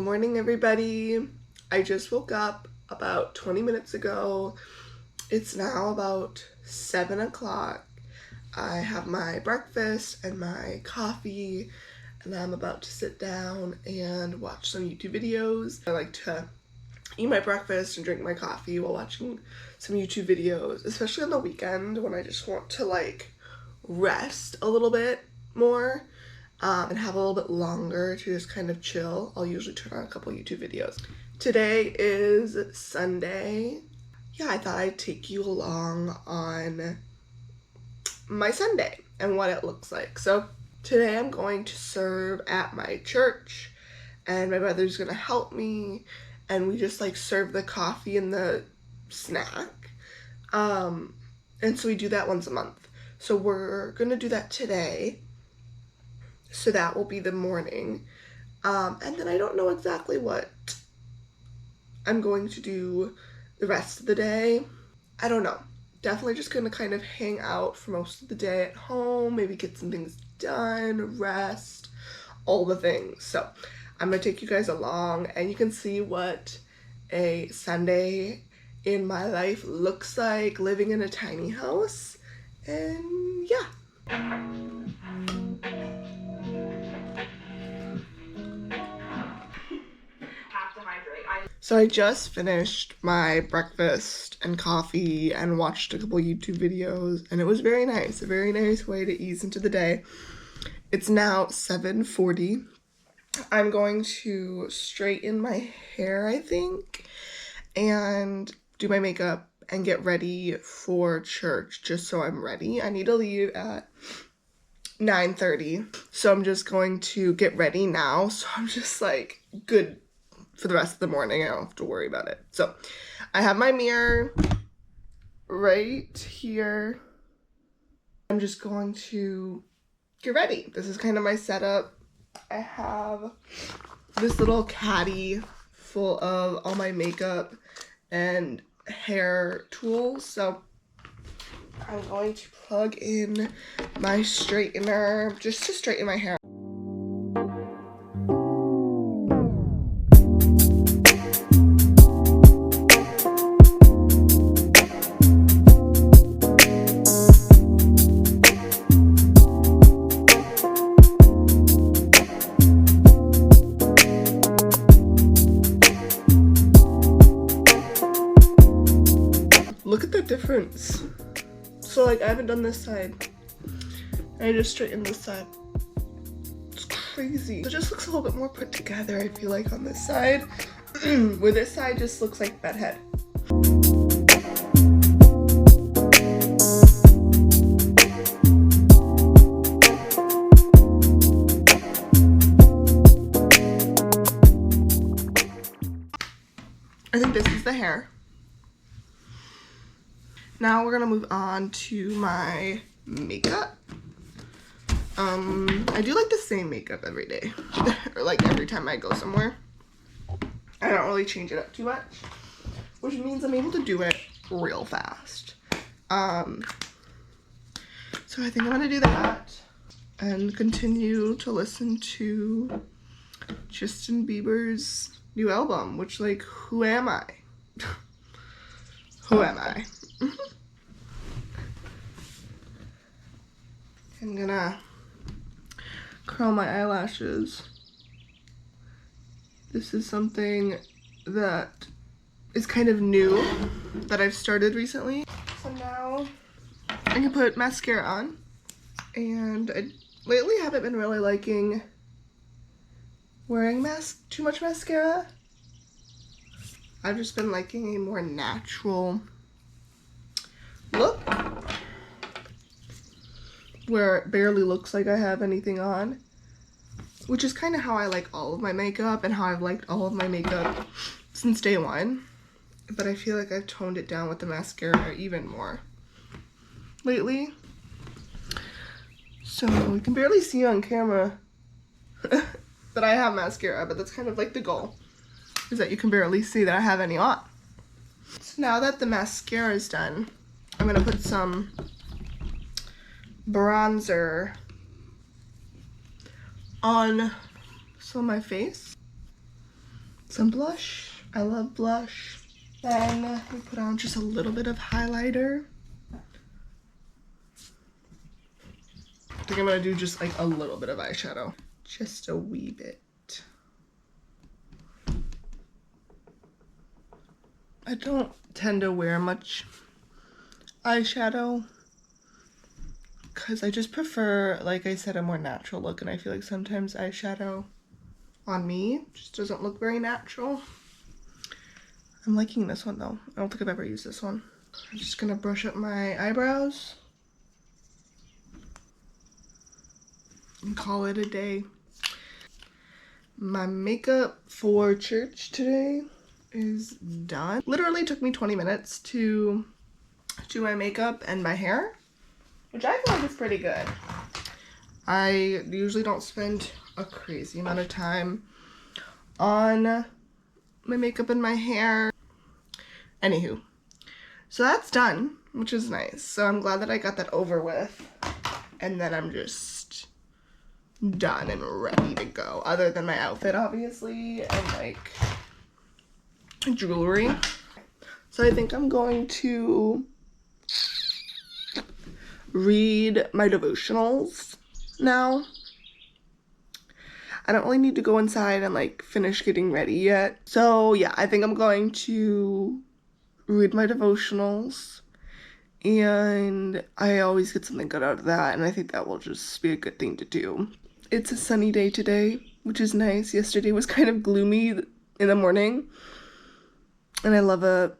morning, everybody. I just woke up about 20 minutes ago. It's now about 7 o'clock. I have my breakfast and my coffee, and I'm about to sit down and watch some YouTube videos. I like to eat my breakfast and drink my coffee while watching some YouTube videos, especially on the weekend when I just want to like rest a little bit more. And have a little bit longer to just kind of chill. I'll usually turn on a couple YouTube videos. Today is Sunday. Yeah, I thought I'd take you along on my Sunday and what it looks like. So today I'm going to serve at my church, and my brother's gonna help me, and we just like serve the coffee and the snack. And so we do that once a month. So we're gonna do that today. So that will be the morning. And then I don't know exactly what I'm going to do the rest of the day. I don't know. Definitely just gonna kind of hang out for most of the day at home, maybe get some things done, rest, all the things. So I'm gonna take you guys along and you can see what a Sunday in my life looks like living in a tiny house. And yeah. So I just finished my breakfast and coffee and watched a couple YouTube videos, and it was very nice, a very nice way to ease into the day. It's now 7:40. I'm going to straighten my hair, I think, and do my makeup and get ready for church just so I'm ready. I need to leave at 9:30, so I'm just going to get ready now, so I'm just like good for the rest of the morning. I don't have to worry about it. So I have my mirror right here. I'm just going to get ready. This is kind of my setup. I have this little caddy full of all my makeup and hair tools. So I'm going to plug in my straightener just to straighten my hair. Look at the difference. So like I haven't done this side. I just straightened this side. It's crazy. It just looks a little bit more put together, I feel like, on this side. Where this side just looks like bedhead. I think this is the hair. Now we're gonna move on to my makeup. I do like the same makeup every day, or like every time I go somewhere. I don't really change it up too much, which means I'm able to do it real fast. So I think I'm gonna do that and continue to listen to Justin Bieber's new album, which, like, who am I? Who am I? I'm gonna curl my eyelashes. This is something that is kind of new that I've started recently. So now I can put mascara on, and I lately haven't been really liking wearing too much mascara. I've just been liking a more natural look where it barely looks like I have anything on, which is kind of how I like all of my makeup and how I've liked all of my makeup since day one. But I feel like I've toned it down with the mascara even more lately. So you can barely see on camera that I have mascara, but that's kind of like the goal, is that you can barely see that I have any on. So now that the mascara is done, I'm gonna put some bronzer on some of my face. some blush. I love blush. Then we put on just a little bit of highlighter. I think I'm gonna do just like a little bit of eyeshadow. Just a wee bit. I don't tend to wear much eyeshadow because I just prefer, like I said, a more natural look, and I feel like sometimes eyeshadow on me just doesn't look very natural. I'm liking this one though. I don't think I've ever used this one. I'm just gonna brush up my eyebrows and call it a day. My makeup for church today is done. Literally took me 20 minutes to do my makeup and my hair, which I feel like is pretty good. I usually don't spend a crazy amount of time on my makeup and my hair. Anywho, so that's done, which is nice. So I'm glad that I got that over with, and then I'm just done and ready to go, other than my outfit obviously and like jewelry. So I think I'm going to read my devotionals now. I don't really need to go inside and like finish getting ready yet. So yeah, I think I'm going to read my devotionals, and I always get something good out of that, and I think that will just be a good thing to do. It's a sunny day today, which is nice. Yesterday was kind of gloomy in the morning, and I love a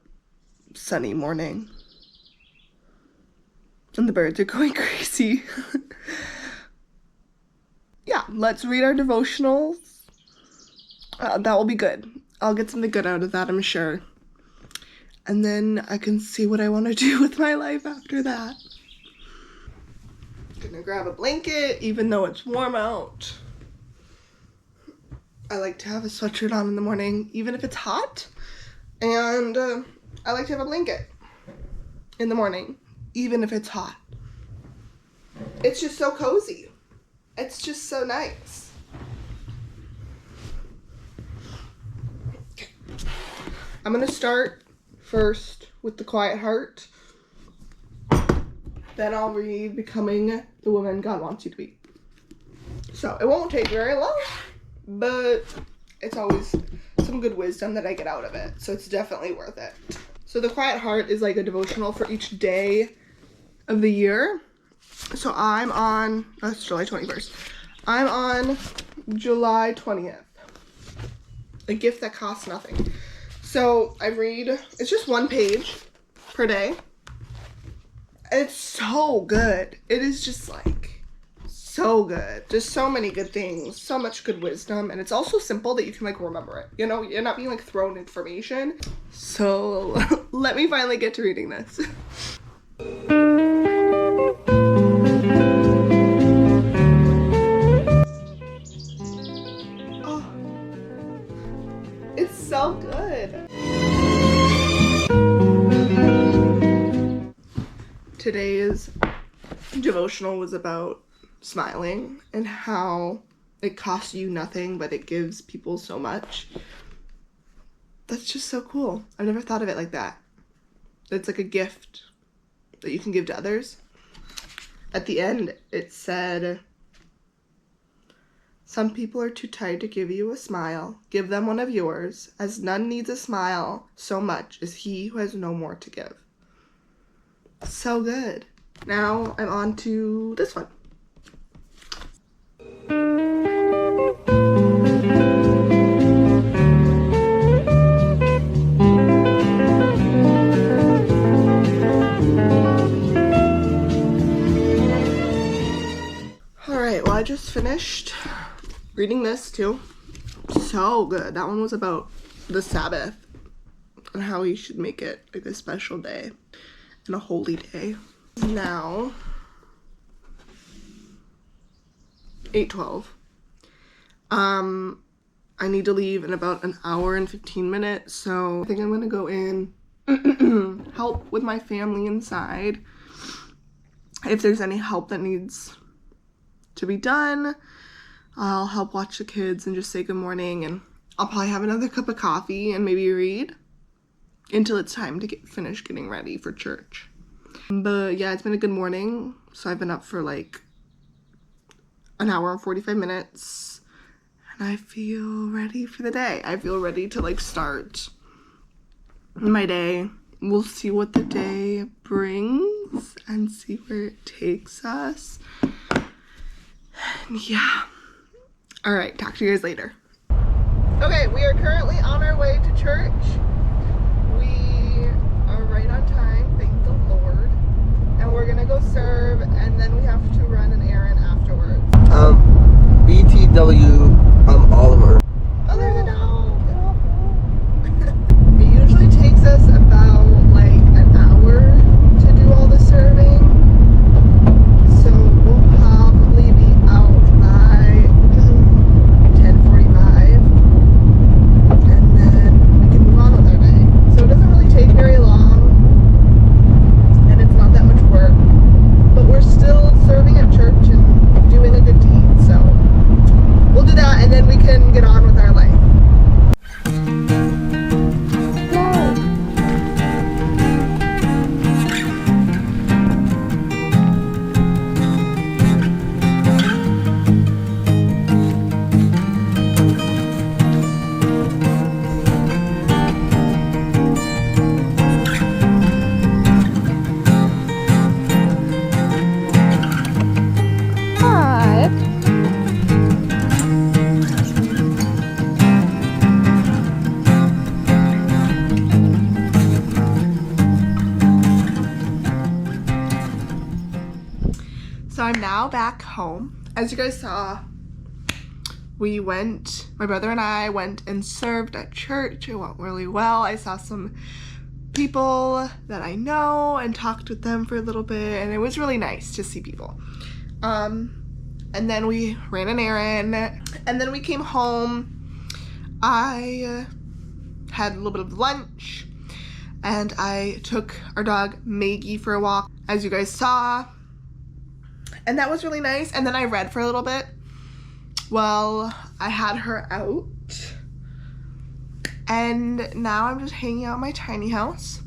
sunny morning. And the birds are going crazy. Yeah, let's read our devotionals. That will be good. I'll get something good out of that, I'm sure. And then I can see what I want to do with my life after that. Gonna grab a blanket, even though it's warm out. I like to have a sweatshirt on in the morning, even if it's hot. And I like to have a blanket in the morning, even if it's hot. It's just so cozy. It's just so nice. Okay. I'm gonna start first with The Quiet Heart. Then I'll read Becoming the Woman God Wants You to Be. So it won't take very long, but it's always some good wisdom that I get out of it. So it's definitely worth it. So The Quiet Heart is like a devotional for each day of the year. So I'm on, that's July 21st. I'm on July 20th. A gift that costs nothing. So I read, it's just one page per day. It's so good. It is just like so good. Just so many good things, so much good wisdom, and it's also simple that you can like remember it. You know, you're not being like thrown information. So let me finally get to reading this. Oh, it's so good. Today's devotional was about smiling and how it costs you nothing, but it gives people so much. That's just so cool. I've never thought of it like that. It's like a gift that you can give to others. At the end, it said, "Some people are too tired to give you a smile. Give them one of yours, as none needs a smile so much as he who has no more to give." So good. Now I'm on to this one. Alright, well I just finished reading this too. So good. That one was about the Sabbath and how we should make it like a special day and a holy day. Now 8:12. I need to leave in about an hour and 15 minutes, so I think I'm gonna go in help with my family inside. If there's any help that needs to be done, I'll help watch the kids and just say good morning, and I'll probably have another cup of coffee and maybe read until it's time to finish getting ready for church. But yeah, it's been a good morning. So I've been up for like an hour and 45 minutes. And I feel ready for the day. I feel ready to like start my day. We'll see what the day brings and see where it takes us. And yeah. All right, talk to you guys later. Okay, we are currently on our way to church. We are right on time, thank the Lord. And we're gonna go serve, and then we have to run an errand afterwards. BTW, Oliver. Oh, there's a dog. It usually takes us about like an hour to do all the serving. So we'll probably be out by 10:45. And then we can move on with our day. So it doesn't really take very long. And it's not that much work. But we're still serving at church and doing a good deed. So we'll do that and then we can get on with our life. So I'm now back home. As you guys saw, my brother and I went and served at church. It went really well. I saw some people that I know and talked with them for a little bit, and it was really nice to see people. And then we ran an errand, and then we came home. I had a little bit of lunch, and I took our dog Maggie for a walk, as you guys saw. And that was really nice. And then I read for a little bit. Well, I had her out. And now I'm just hanging out in my tiny house.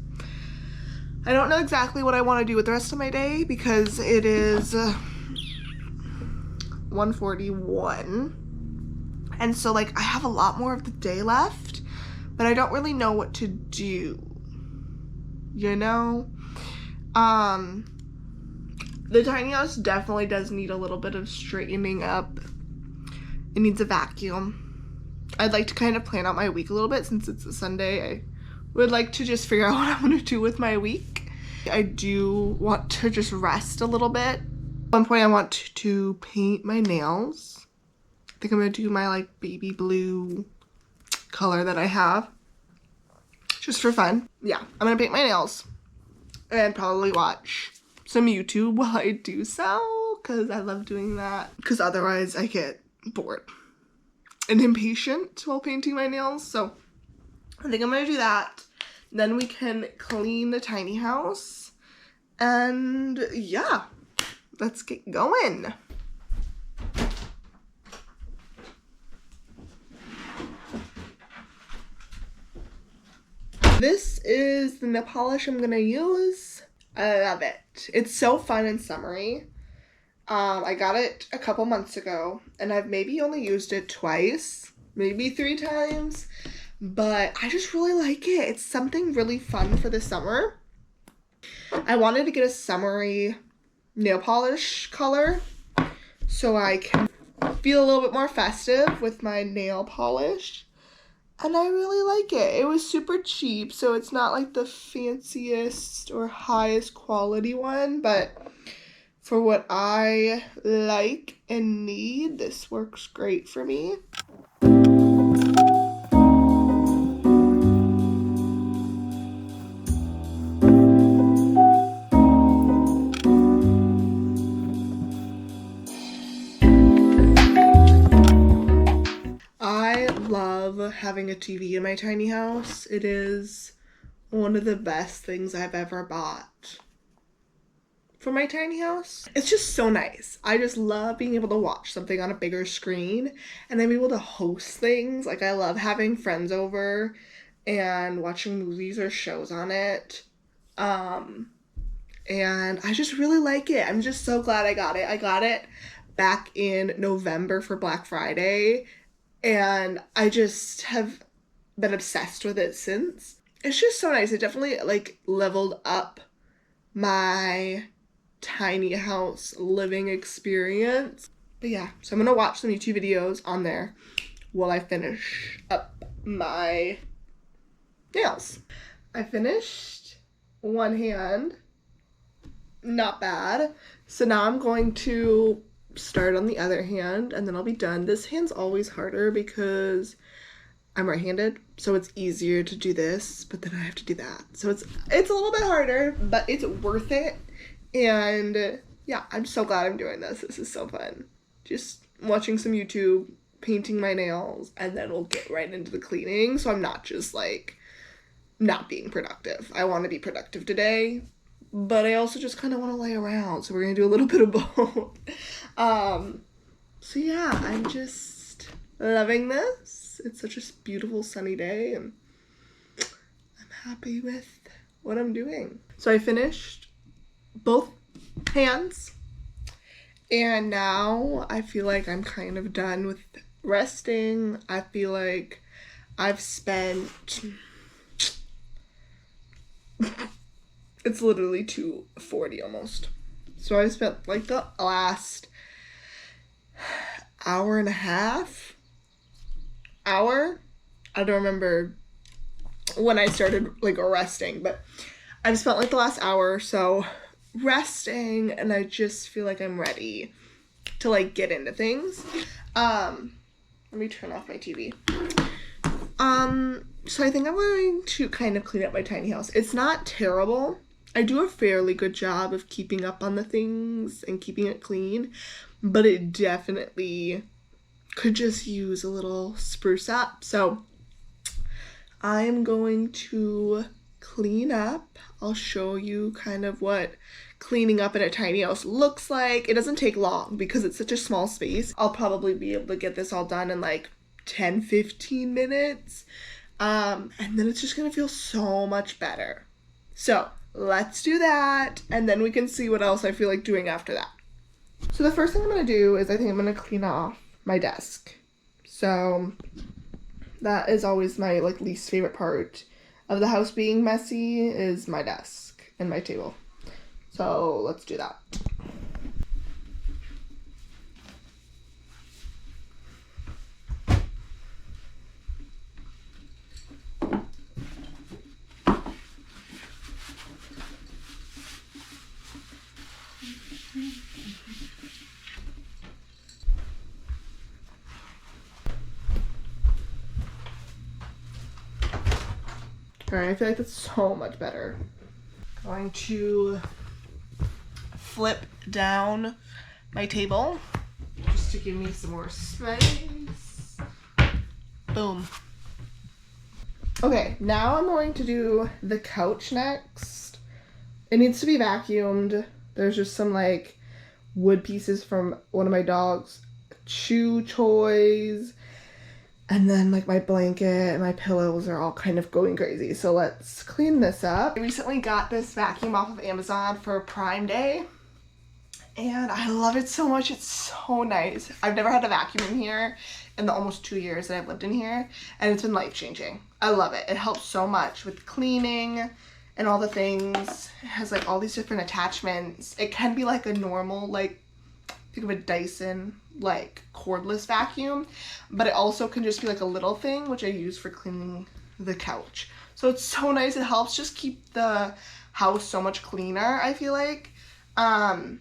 I don't know exactly what I want to do with the rest of my day because it is 1:41. And so like I have a lot more of the day left, but I don't really know what to do. You know? The tiny house definitely does need a little bit of straightening up. It needs a vacuum. I'd like to kind of plan out my week a little bit since it's a Sunday. I would like to just figure out what I'm going to do with my week. I do want to just rest a little bit. At one point I want to paint my nails. I think I'm going to do my like baby blue color that I have. Just for fun. Yeah, I'm going to paint my nails. And probably watch some YouTube while I do so, because I love doing that, because otherwise I get bored and impatient while painting my nails. So I think I'm gonna do that. Then we can clean the tiny house, and yeah, let's get going. This is the nail polish I'm gonna use. I love it. It's so fun and summery. I got it a couple months ago, and I've maybe only used it twice, maybe 3 times, but I just really like it. It's something really fun for the summer. I wanted to get a summery nail polish color so I can feel a little bit more festive with my nail polish. And I really like it. It was super cheap, so it's not like the fanciest or highest quality one, but for what I like and need, this works great for me. I love having a TV in my tiny house. It is one of the best things I've ever bought for my tiny house. It's just so nice. I just love being able to watch something on a bigger screen and then be able to host things. Like, I love having friends over and watching movies or shows on it. And I just really like it. I'm just so glad I got it. I got it back in November for Black Friday, and I just have been obsessed with it since. It's just so nice. It definitely like leveled up my tiny house living experience. But yeah, so I'm gonna watch some YouTube videos on there while I finish up my nails. I finished one hand, not bad. So now I'm going to start on the other hand and then I'll be done. This hand's always harder because I'm right-handed, so it's easier to do this, but then I have to do that. So it's a little bit harder, but it's worth it. And yeah, I'm so glad I'm doing this. This is so fun. Just watching some YouTube, painting my nails, and then we'll get right into the cleaning. So I'm not just like not being productive. I want to be productive today, but I also just kind of want to lay around. So we're going to do a little bit of both. So yeah, I'm just loving this. It's such a beautiful sunny day and I'm happy with what I'm doing. So I finished both hands and now I feel like I'm kind of done with resting. I feel like I've spent it's literally 2:40 almost. So I spent like the last hour and a half. I don't remember when I started like resting, but I've spent like the last hour or so resting and I just feel like I'm ready to like get into things. Let me turn off my TV. So I think I'm going to kind of clean up my tiny house. It's not terrible. I do a fairly good job of keeping up on the things and keeping it clean, but it definitely could just use a little spruce up. So I'm going to clean up. I'll show you kind of what cleaning up in a tiny house looks like. It doesn't take long because it's such a small space. I'll probably be able to get this all done in like 10-15 minutes. And then it's just gonna feel so much better. So let's do that and then we can see what else I feel like doing after that. So the first thing I'm gonna do is I think I'm gonna clean off my desk. So that is always my like least favorite part of the house being messy is my desk and my table. So let's do that. Alright, I feel like that's so much better. Going to flip down my table just to give me some more space. Boom. Okay, now I'm going to do the couch next. It needs to be vacuumed. There's just some like wood pieces from one of my dog's chew toys. And then like my blanket and my pillows are all kind of going crazy. So let's clean this up. I recently got this vacuum off of Amazon for Prime Day. And I love it so much. It's so nice. I've never had a vacuum in here in the almost 2 years that I've lived in here. And it's been life-changing. I love it. It helps so much with cleaning and all the things. It has like all these different attachments. It can be like a normal, like, think of a Dyson like cordless vacuum, but it also can just be like a little thing, which I use for cleaning the couch. So it's so nice. It helps just keep the house so much cleaner, I feel like. And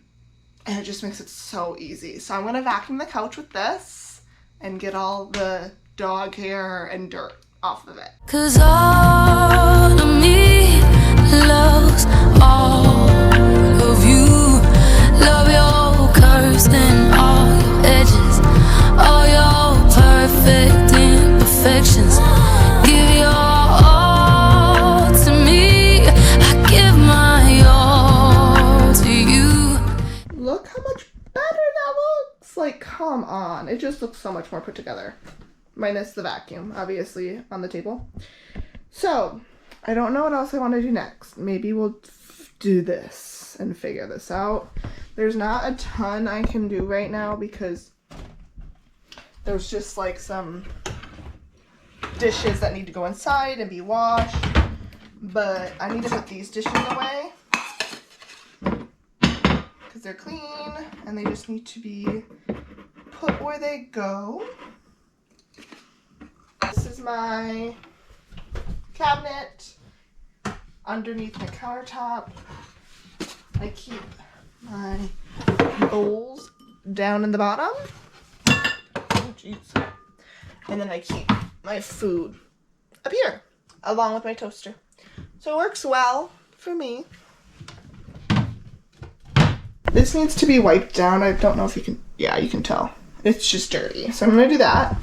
it just makes it so easy. So I'm gonna vacuum the couch with this and get all the dog hair and dirt off of it. 'Cause all of me loves all of you. Love your curves and all your edges, all your perfect imperfections. Give your all to me, I give my all to you. It just looks so much more put together. Minus the vacuum, obviously, on the table. So, I don't know what else I want to do next. Maybe we'll do this and figure this out. There's not a ton I can do right now because there's just like some dishes that need to go inside and be washed. But I need to put these dishes away because they're clean and they just need to be put where they go. This is my cabinet underneath my countertop. I keep my bowls down in the bottom. Oh, jeez. And then I keep my food up here, along with my toaster. So it works well for me. This needs to be wiped down. I don't know if you can, yeah, you can tell. It's just dirty. So I'm gonna do that.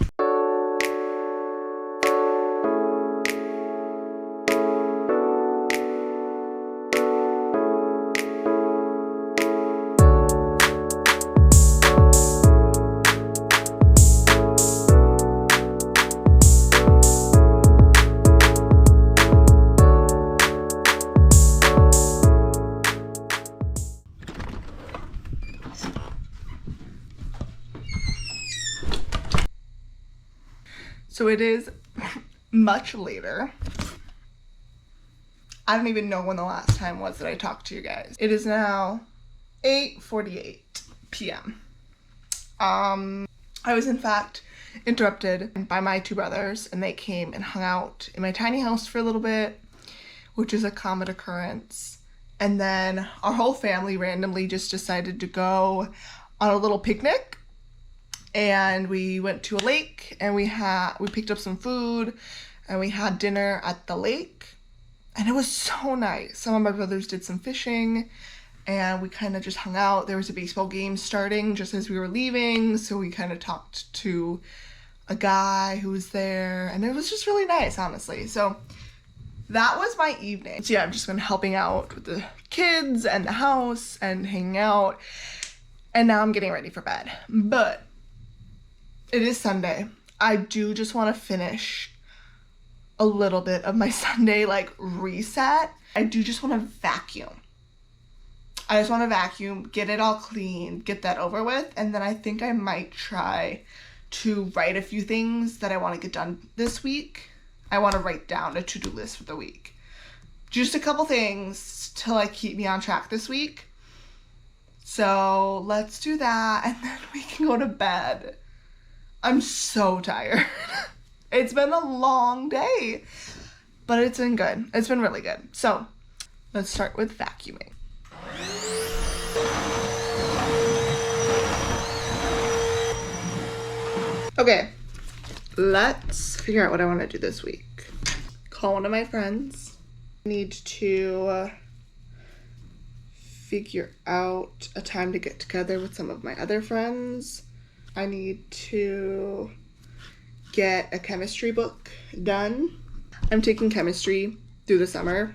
So it is much later. I don't even know when the last time was that I talked to you guys. It is now 8:48 p.m. I was in fact interrupted by my two brothers, and they came and hung out in my tiny house for a little bit, which is a common occurrence. And then our whole family randomly just decided to go on a little picnic. And we went to a lake and we picked up some food and we had dinner at the lake, and it was so nice. Some of my brothers did some fishing and we kind of just hung out. There was a baseball game starting just as we were leaving, so we kind of talked to a guy who was there, and it was just really nice, honestly. So that was my evening. So yeah, I've just been helping out with the kids and the house and hanging out, and now I'm getting ready for bed. But it is Sunday. I do just want to finish a little bit of my Sunday, like, reset. I do just want to vacuum. I just want to vacuum, get it all clean, get that over with, and then I think I might try to write a few things that I want to get done this week. I want to write down a to-do list for the week. Just a couple things to, like, keep me on track this week. So let's do that, and then we can go to bed. I'm so tired. It's been a long day, but it's been good. It's been really good. So let's start with vacuuming. Okay, let's figure out what I want to do this week. Call one of my friends. Need to figure out a time to get together with some of my other friends. I need to get a chemistry book done. I'm taking chemistry through the summer,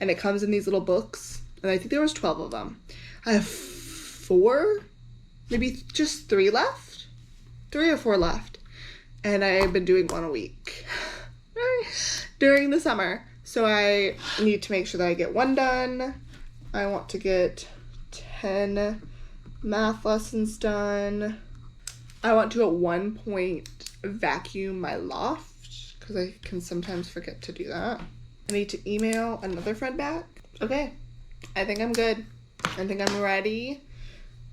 and it comes in these little books, and I think there was 12 of them. I have 4, maybe just 3 left. 3 or 4 left. And I've been doing one a week during the summer. So I need to make sure that I get one done. I want to get 10 math lessons done. I want to at one point vacuum my loft because I can sometimes forget to do that. I need to email another friend back. Okay, I think I'm good. I think I'm ready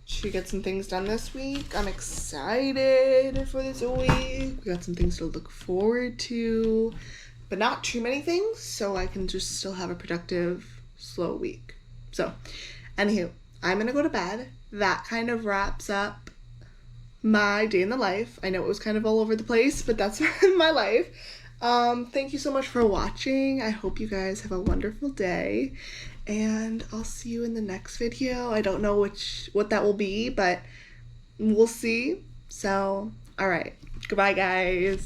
to get some things done this week. I'm excited for this week. We got some things to look forward to, but not too many things, so I can just still have a productive, slow week. So, anywho, I'm gonna go to bed. That kind of wraps up my day in the life. I know it was kind of all over the place, but that's my life. Thank you so much for watching. I hope you guys have a wonderful day, and I'll see you in the next video. I don't know what that will be, but we'll see. So, all right. Goodbye, guys.